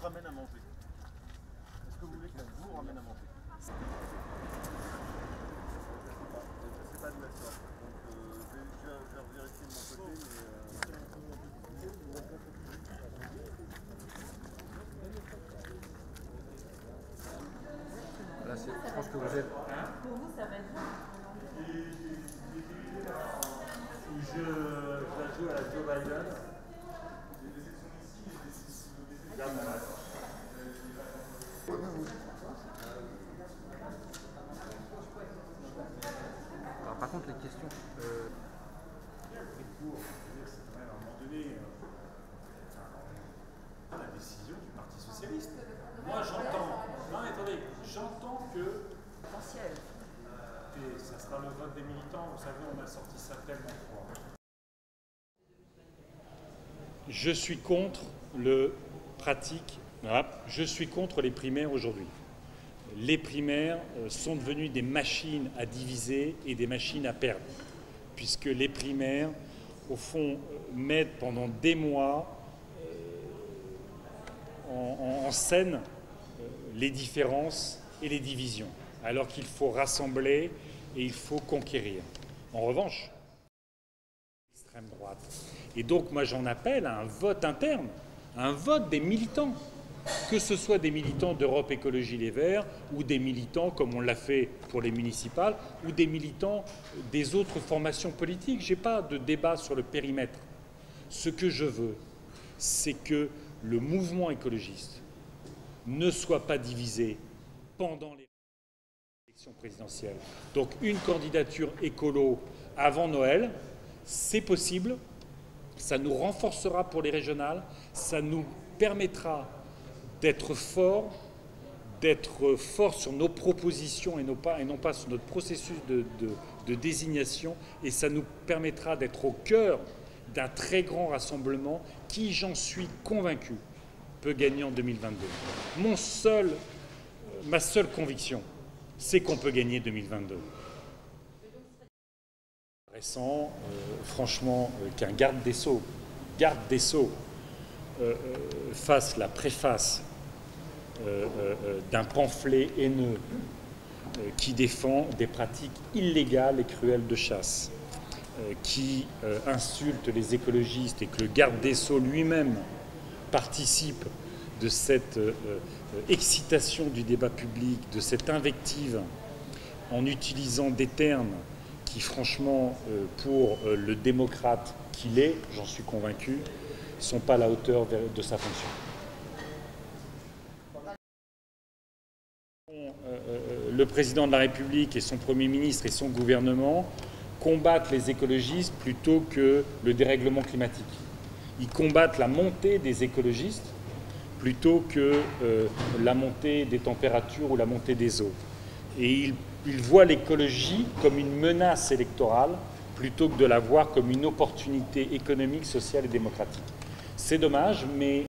ramène à manger? Est-ce que vous voulez qu'elle vous ramène à manger? Je sais pas de la sorte. Donc je vais vérifier de mon côté, Là, je pense que vous êtes... Pour vous, ça va être bien. je la joue à la Joe Biden. Garde mon masque. Alors, par contre, les questions... À un moment donné, la décision du Parti Socialiste. Moi j'entends, non mais attendez, j'entends que, et ça sera le vote des militants, vous savez, on a sorti ça tellement fort. Je suis contre je suis contre les primaires aujourd'hui. Les primaires sont devenues des machines à diviser et des machines à perdre, puisque les primaires, au fond, mettent pendant des mois en scène les différences et les divisions, alors qu'il faut rassembler et il faut conquérir. En revanche, l'extrême droite. Et donc moi j'en appelle à un vote interne, à un vote des militants, que ce soit des militants d'Europe Écologie Les Verts ou des militants, comme on l'a fait pour les municipales, ou des militants des autres formations politiques. Je n'ai pas de débat sur le périmètre. Ce que je veux, c'est que le mouvement écologiste ne soit pas divisé pendant les élections présidentielles. Donc une candidature écolo avant Noël, c'est possible, ça nous renforcera pour les régionales, ça nous permettra d'être forts sur nos propositions et non pas sur notre processus de désignation, et ça nous permettra d'être au cœur d'un très grand rassemblement qui, j'en suis convaincu, peut gagner en 2022. Ma seule conviction, c'est qu'on peut gagner 2022. Récent, franchement, qu'un garde des Sceaux fasse la préface d'un pamphlet haineux qui défend des pratiques illégales et cruelles de chasse, qui insulte les écologistes, et que le garde des Sceaux lui-même participe de cette excitation du débat public, de cette invective, en utilisant des termes qui, franchement, pour le démocrate qu'il est, j'en suis convaincu, ne sont pas à la hauteur de sa fonction. Le président de la République et son Premier ministre et son gouvernement combattent les écologistes plutôt que le dérèglement climatique. Ils combattent la montée des écologistes plutôt que la montée des températures ou la montée des eaux. Et ils voient l'écologie comme une menace électorale plutôt que de la voir comme une opportunité économique, sociale et démocratique. C'est dommage, mais